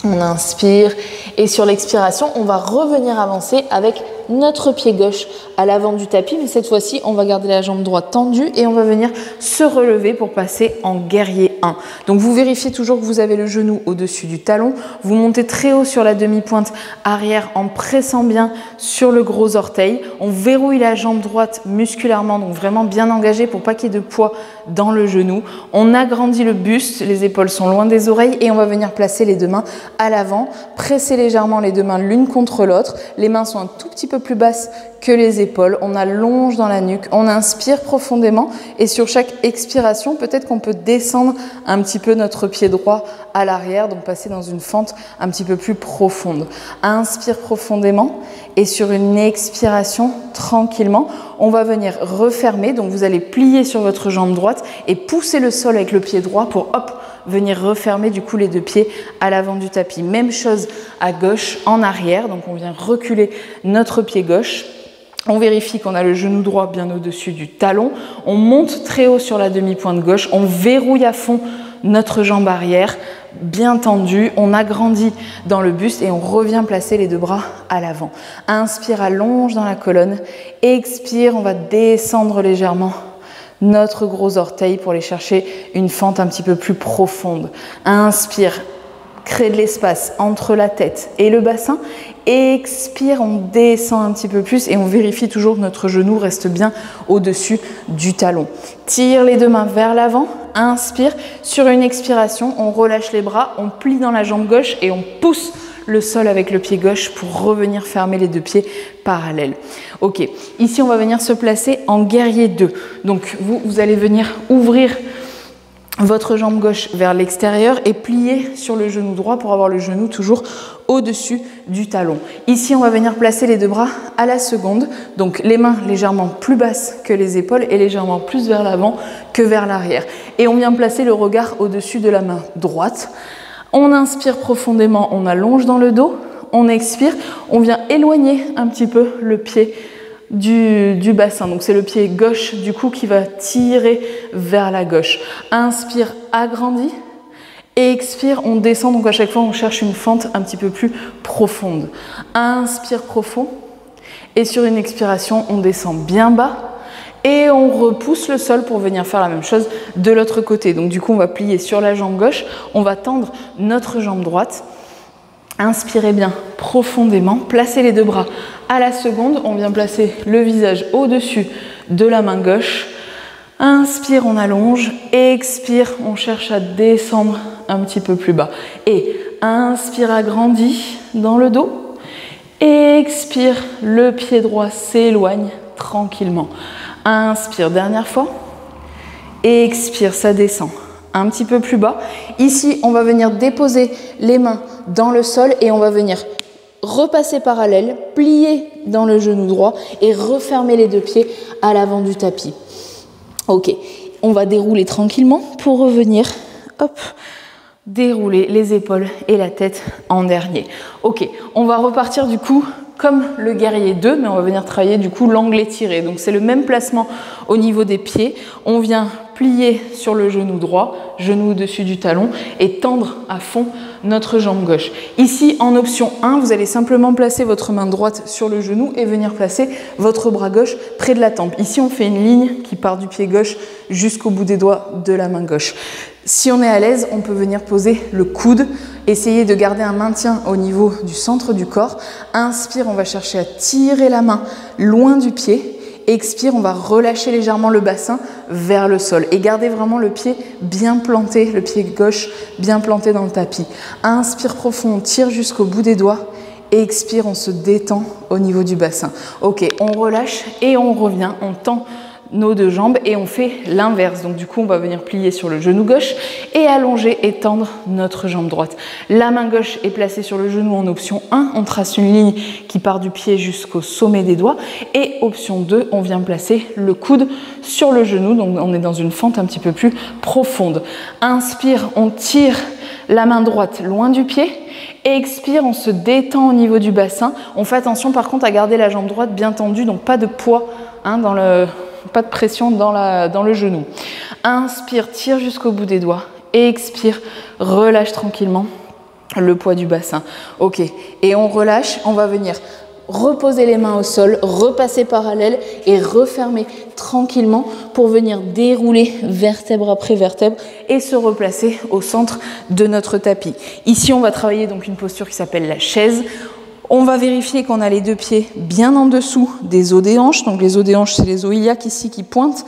On inspire. Et sur l'expiration, on va revenir avancer avec notre pied gauche à l'avant du tapis, mais cette fois-ci, on va garder la jambe droite tendue et on va venir se relever pour passer en guerrier 1. Donc vous vérifiez toujours que vous avez le genou au-dessus du talon, vous montez très haut sur la demi-pointe arrière en pressant bien sur le gros orteil. On verrouille la jambe droite musculairement, donc vraiment bien engagée pour pas qu'il y ait de poids dans le genou. On agrandit le buste, les épaules sont loin des oreilles et on va venir placer les deux mains à l'avant, presser légèrement les deux mains l'une contre l'autre. Les mains sont un tout petit peu plus basses que les épaules. On allonge dans la nuque, on inspire profondément et sur chaque expiration, peut-être qu'on peut descendre un petit peu notre pied droit à l'arrière, donc passer dans une fente un petit peu plus profonde. Inspire profondément et sur une expiration, tranquillement, on va venir refermer. Donc vous allez plier sur votre jambe droite et pousser le sol avec le pied droit pour venir refermer du coup les deux pieds à l'avant du tapis. Même chose à gauche, en arrière. Donc on vient reculer notre pied gauche. On vérifie qu'on a le genou droit bien au-dessus du talon. On monte très haut sur la demi-pointe gauche. On verrouille à fond notre jambe arrière, bien tendue. On agrandit dans le buste et on revient placer les deux bras à l'avant. Inspire, allonge dans la colonne. Expire, on va descendre légèrement notre gros orteil pour aller chercher une fente un petit peu plus profonde. Inspire, crée de l'espace entre la tête et le bassin. Expire, on descend un petit peu plus et on vérifie toujours que notre genou reste bien au-dessus du talon. Tire les deux mains vers l'avant, inspire. Sur une expiration, on relâche les bras, on plie dans la jambe gauche et on pousse le sol avec le pied gauche pour revenir fermer les deux pieds parallèles. Ok, ici on va venir se placer en guerrier 2. Donc vous allez venir ouvrir votre jambe gauche vers l'extérieur et plier sur le genou droit pour avoir le genou toujours au-dessus du talon. Ici, on va venir placer les deux bras à la seconde, donc les mains légèrement plus basses que les épaules et légèrement plus vers l'avant que vers l'arrière. Et on vient placer le regard au-dessus de la main droite. On inspire profondément, on allonge dans le dos, on expire, on vient éloigner un petit peu le pied du bassin. Donc c'est le pied gauche du coup qui va tirer vers la gauche. Inspire, agrandis. Expire, on descend, donc à chaque fois on cherche une fente un petit peu plus profonde. Inspire profond et sur une expiration on descend bien bas et on repousse le sol pour venir faire la même chose de l'autre côté. Donc du coup on va plier sur la jambe gauche, on va tendre notre jambe droite. Inspirez bien profondément, placez les deux bras à la seconde, on vient placer le visage au-dessus de la main gauche. Inspire, on allonge, expire, on cherche à descendre un petit peu plus bas. Et inspire, agrandis dans le dos. Expire, le pied droit s'éloigne tranquillement. Inspire, dernière fois. Expire, ça descend un petit peu plus bas. Ici, on va venir déposer les mains dans le sol et on va venir repasser parallèle, plier dans le genou droit et refermer les deux pieds à l'avant du tapis. Ok, on va dérouler tranquillement pour revenir, hop, dérouler les épaules et la tête en dernier. Ok, on va repartir du coup comme le guerrier 2, mais on va venir travailler du coup l'angle étiré. Donc c'est le même placement au niveau des pieds. On vient plier sur le genou droit, genou au-dessus du talon et tendre à fond notre jambe gauche. Ici, en option 1, vous allez simplement placer votre main droite sur le genou et venir placer votre bras gauche près de la tempe. Ici, on fait une ligne qui part du pied gauche jusqu'au bout des doigts de la main gauche. Si on est à l'aise, on peut venir poser le coude, essayer de garder un maintien au niveau du centre du corps. Inspire, on va chercher à tirer la main loin du pied. Expire, on va relâcher légèrement le bassin vers le sol et garder vraiment le pied bien planté, le pied gauche bien planté dans le tapis. Inspire profond, on tire jusqu'au bout des doigts. Expire, on se détend au niveau du bassin. Ok, on relâche et on revient, on tend nos deux jambes et on fait l'inverse. Donc du coup, on va venir plier sur le genou gauche et allonger et tendre notre jambe droite. La main gauche est placée sur le genou en option 1. On trace une ligne qui part du pied jusqu'au sommet des doigts. Et option 2, on vient placer le coude sur le genou. Donc on est dans une fente un petit peu plus profonde. Inspire, on tire la main droite loin du pied. Expire, on se détend au niveau du bassin. On fait attention par contre à garder la jambe droite bien tendue, donc pas de poids pas de pression dans le genou. Inspire, tire jusqu'au bout des doigts. Expire, relâche tranquillement le poids du bassin. Ok, et on relâche, on va venir reposer les mains au sol, repasser parallèle et refermer tranquillement pour venir dérouler vertèbre après vertèbre et se replacer au centre de notre tapis. Ici, on va travailler donc une posture qui s'appelle la chaise. On va vérifier qu'on a les deux pieds bien en dessous des os des hanches. Donc les os des hanches, c'est les os iliaques ici qui pointent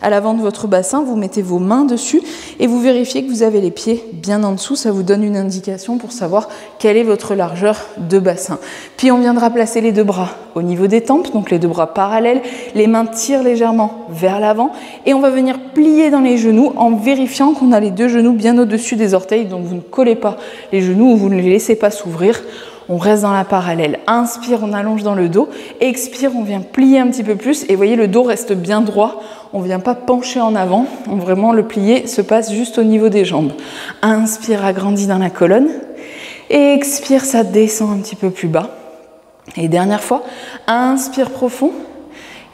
à l'avant de votre bassin. Vous mettez vos mains dessus et vous vérifiez que vous avez les pieds bien en dessous. Ça vous donne une indication pour savoir quelle est votre largeur de bassin. Puis on viendra placer les deux bras au niveau des tempes, donc les deux bras parallèles. Les mains tirent légèrement vers l'avant et on va venir plier dans les genoux en vérifiant qu'on a les deux genoux bien au-dessus des orteils. Donc vous ne collez pas les genoux ou vous ne les laissez pas s'ouvrir. On reste dans la parallèle. Inspire, on allonge dans le dos. Expire, on vient plier un petit peu plus. Et vous voyez, le dos reste bien droit. On ne vient pas pencher en avant. Vraiment, le plié se passe juste au niveau des jambes. Inspire, agrandis dans la colonne. Expire, ça descend un petit peu plus bas. Et dernière fois, inspire profond.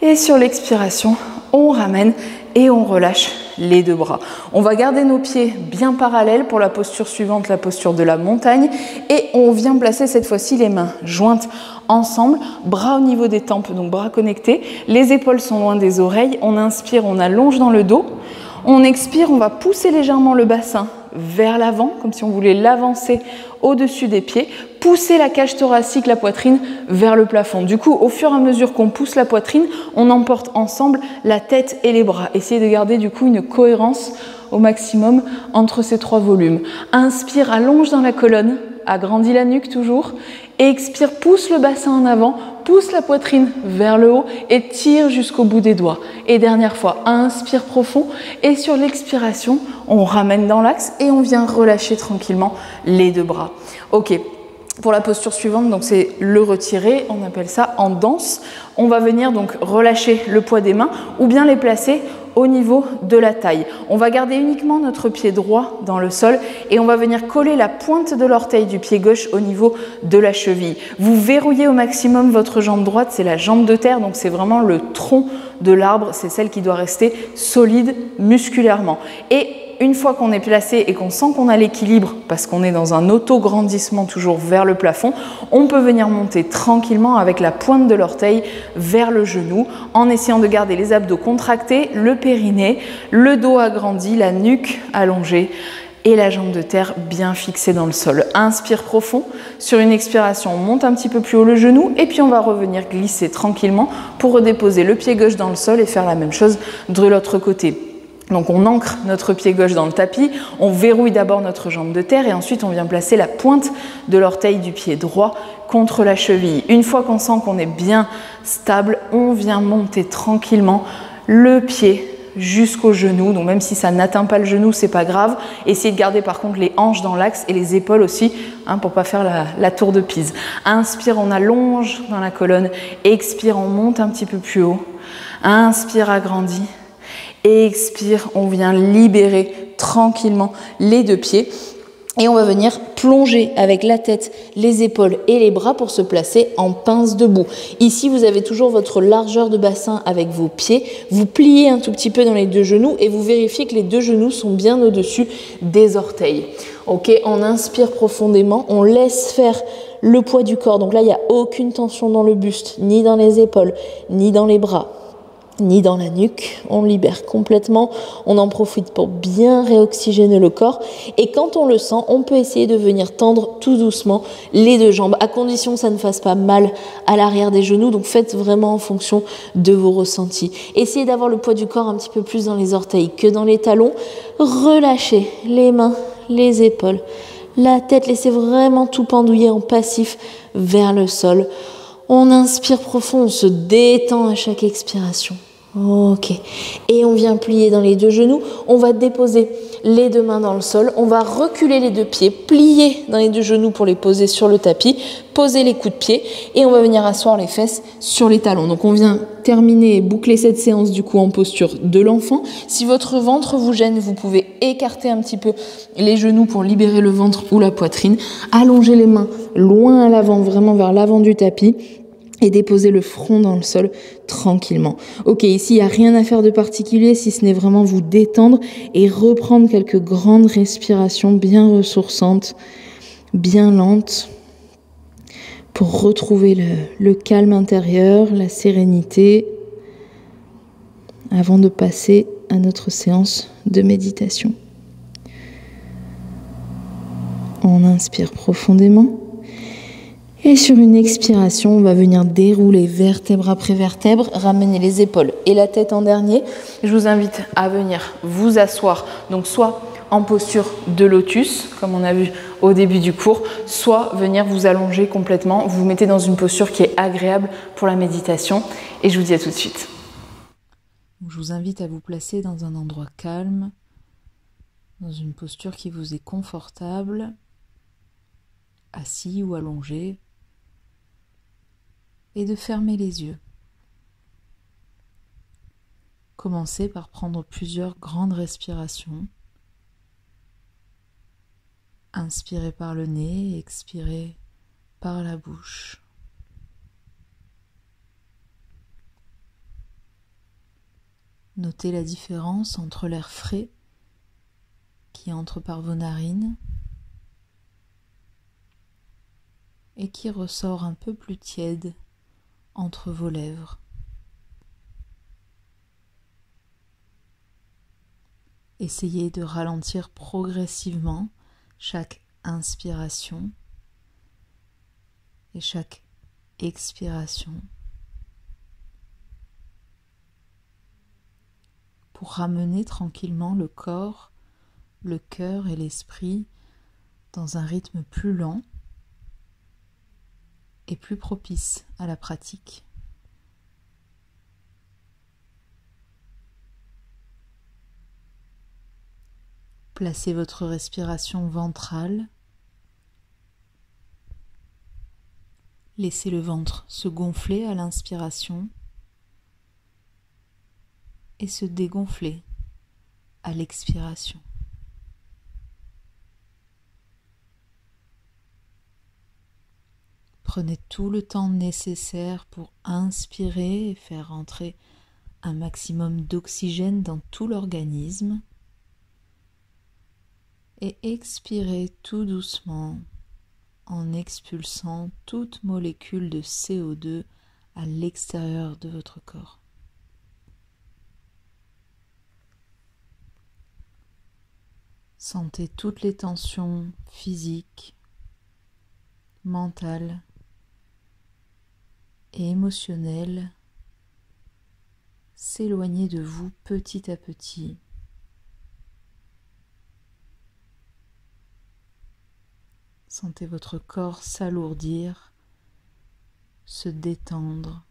Et sur l'expiration, on ramène et on relâche les deux bras. On va garder nos pieds bien parallèles pour la posture suivante, la posture de la montagne. Et on vient placer cette fois-ci les mains jointes ensemble, bras au niveau des tempes, donc bras connectés. Les épaules sont loin des oreilles. On inspire, on allonge dans le dos. On expire, on va pousser légèrement le bassin vers l'avant, comme si on voulait l'avancer au-dessus des pieds. Pousser la cage thoracique, la poitrine, vers le plafond. Du coup, au fur et à mesure qu'on pousse la poitrine, on emporte ensemble la tête et les bras. Essayez de garder du coup une cohérence au maximum entre ces trois volumes. Inspire, allonge dans la colonne, agrandis la nuque toujours. Expire, pousse le bassin en avant, pousse la poitrine vers le haut et tire jusqu'au bout des doigts. Et dernière fois, inspire profond et sur l'expiration, on ramène dans l'axe et on vient relâcher tranquillement les deux bras. Ok. Pour la posture suivante, donc c'est le retirer, on appelle ça en danse. On va venir donc relâcher le poids des mains ou bien les placer au niveau de la taille. On va garder uniquement notre pied droit dans le sol et on va venir coller la pointe de l'orteil du pied gauche au niveau de la cheville. Vous verrouillez au maximum votre jambe droite, c'est la jambe de terre, donc c'est vraiment le tronc de l'arbre, c'est celle qui doit rester solide musculairement. Et une fois qu'on est placé et qu'on sent qu'on a l'équilibre, parce qu'on est dans un auto-grandissement toujours vers le plafond, on peut venir monter tranquillement avec la pointe de l'orteil vers le genou, en essayant de garder les abdos contractés, le périnée, le dos agrandi, la nuque allongée, et la jambe de terre bien fixée dans le sol. Inspire profond. Sur une expiration, on monte un petit peu plus haut le genou et puis on va revenir glisser tranquillement pour redéposer le pied gauche dans le sol et faire la même chose de l'autre côté. Donc on ancre notre pied gauche dans le tapis, on verrouille d'abord notre jambe de terre et ensuite on vient placer la pointe de l'orteil du pied droit contre la cheville. Une fois qu'on sent qu'on est bien stable, on vient monter tranquillement le pied jusqu'au genou, donc même si ça n'atteint pas le genou, c'est pas grave. Essayez de garder par contre les hanches dans l'axe et les épaules aussi, pour pas faire la tour de Pise. Inspire, on allonge dans la colonne. Expire, on monte un petit peu plus haut. Inspire, agrandit. Expire, on vient libérer tranquillement les deux pieds. Et on va venir plonger avec la tête, les épaules et les bras pour se placer en pince debout. Ici, vous avez toujours votre largeur de bassin avec vos pieds. Vous pliez un tout petit peu dans les deux genoux et vous vérifiez que les deux genoux sont bien au-dessus des orteils. Ok, on inspire profondément, on laisse faire le poids du corps. Donc là, il n'y a aucune tension dans le buste, ni dans les épaules, ni dans les bras, ni dans la nuque. On libère complètement, on en profite pour bien réoxygéner le corps et quand on le sent, on peut essayer de venir tendre tout doucement les deux jambes, à condition que ça ne fasse pas mal à l'arrière des genoux, donc faites vraiment en fonction de vos ressentis. Essayez d'avoir le poids du corps un petit peu plus dans les orteils que dans les talons, relâchez les mains, les épaules, la tête, laissez vraiment tout pendouiller en passif vers le sol. On inspire profond, on se détend à chaque expiration. Ok. Et on vient plier dans les deux genoux. On va déposer les deux mains dans le sol. On va reculer les deux pieds, plier dans les deux genoux pour les poser sur le tapis, poser les coudes de pied et on va venir asseoir les fesses sur les talons. Donc on vient terminer et boucler cette séance du coup en posture de l'enfant. Si votre ventre vous gêne, vous pouvez écarter un petit peu les genoux pour libérer le ventre ou la poitrine. Allongez les mains loin à l'avant, vraiment vers l'avant du tapis. Et déposer le front dans le sol tranquillement. Ok, ici, il n'y a rien à faire de particulier, si ce n'est vraiment vous détendre et reprendre quelques grandes respirations bien ressourçantes, bien lentes, pour retrouver le calme intérieur, la sérénité, avant de passer à notre séance de méditation. On inspire profondément. Et sur une expiration, on va venir dérouler vertèbre après vertèbre, ramener les épaules et la tête en dernier. Je vous invite à venir vous asseoir, donc soit en posture de lotus, comme on a vu au début du cours, soit venir vous allonger complètement, vous mettez dans une posture qui est agréable pour la méditation. Et je vous dis à tout de suite. Je vous invite à vous placer dans un endroit calme, dans une posture qui vous est confortable, assis ou allongé, et de fermer les yeux. Commencez par prendre plusieurs grandes respirations. Inspirez par le nez, expirez par la bouche. Notez la différence entre l'air frais qui entre par vos narines et qui ressort un peu plus tiède entre vos lèvres. Essayez de ralentir progressivement chaque inspiration et chaque expiration pour ramener tranquillement le corps, le cœur et l'esprit dans un rythme plus lent et plus propice à la pratique. Placez votre respiration ventrale. Laissez le ventre se gonfler à l'inspiration et se dégonfler à l'expiration. Prenez tout le temps nécessaire pour inspirer et faire entrer un maximum d'oxygène dans tout l'organisme. et expirez tout doucement en expulsant toute molécule de CO2 à l'extérieur de votre corps. Sentez toutes les tensions physiques, mentales et émotionnelles s'éloigner de vous petit à petit. Sentez votre corps s'alourdir, se détendre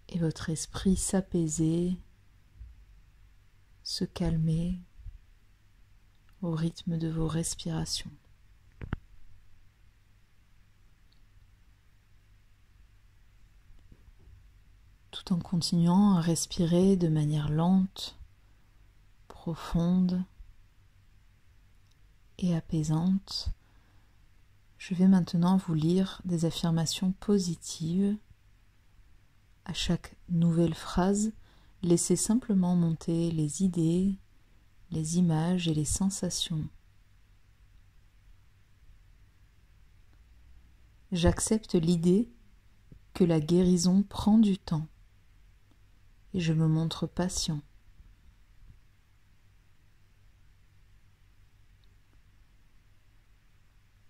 et votre esprit s'apaiser, se calmer au rythme de vos respirations. Tout en continuant à respirer de manière lente, profonde et apaisante, je vais maintenant vous lire des affirmations positives. À chaque nouvelle phrase, laissez simplement monter les idées, les images et les sensations. J'accepte l'idée que la guérison prend du temps et je me montre patient.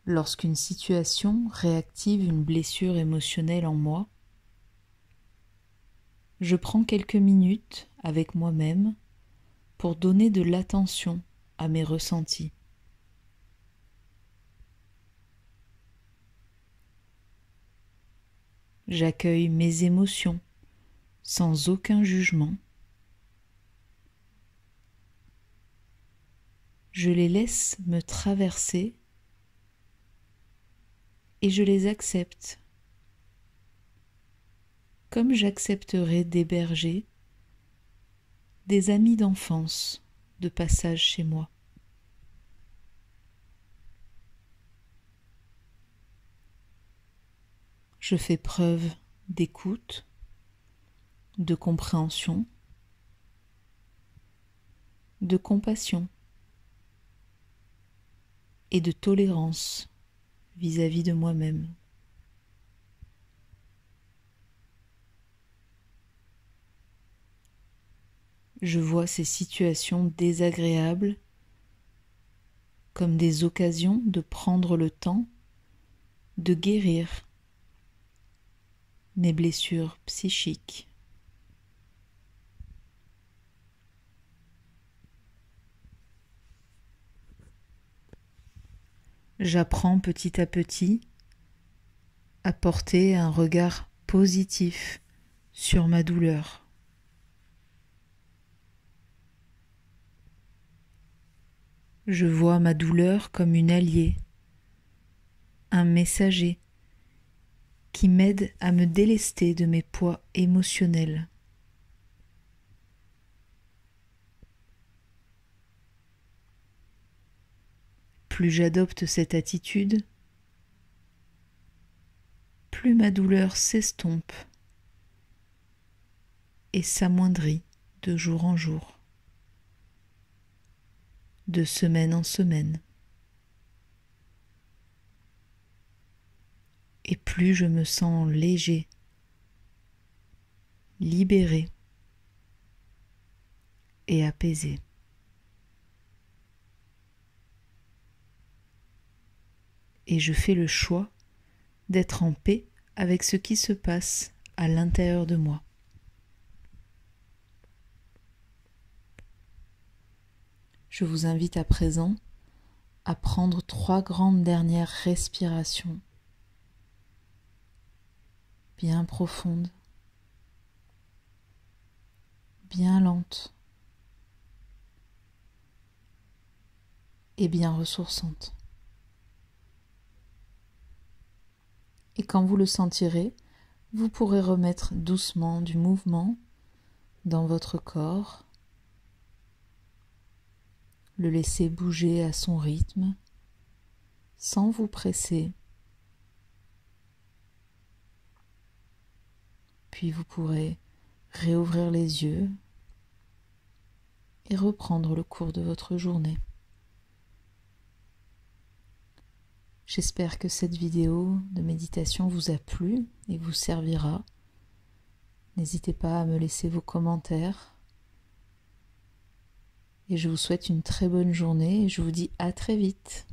Lorsqu'une situation réactive une blessure émotionnelle en moi, je prends quelques minutes avec moi-même pour donner de l'attention à mes ressentis. J'accueille mes émotions sans aucun jugement. Je les laisse me traverser et je les accepte, comme j'accepterais d'héberger des amis d'enfance de passage chez moi. Je fais preuve d'écoute, de compréhension, de compassion et de tolérance vis-à-vis de moi-même. Je vois ces situations désagréables comme des occasions de prendre le temps de guérir mes blessures psychiques. J'apprends petit à petit à porter un regard positif sur ma douleur. Je vois ma douleur comme une alliée, un messager qui m'aide à me délester de mes poids émotionnels. Plus j'adopte cette attitude, plus ma douleur s'estompe et s'amoindrit de jour en jour, de semaine en semaine. Et plus je me sens léger, libéré et apaisé. Et je fais le choix d'être en paix avec ce qui se passe à l'intérieur de moi. Je vous invite à présent à prendre 3 grandes dernières respirations, bien profondes, bien lentes et bien ressourçantes. Et quand vous le sentirez, vous pourrez remettre doucement du mouvement dans votre corps, le laisser bouger à son rythme, sans vous presser. Puis vous pourrez réouvrir les yeux et reprendre le cours de votre journée. J'espère que cette vidéo de méditation vous a plu et vous servira. N'hésitez pas à me laisser vos commentaires. Et je vous souhaite une très bonne journée et je vous dis à très vite.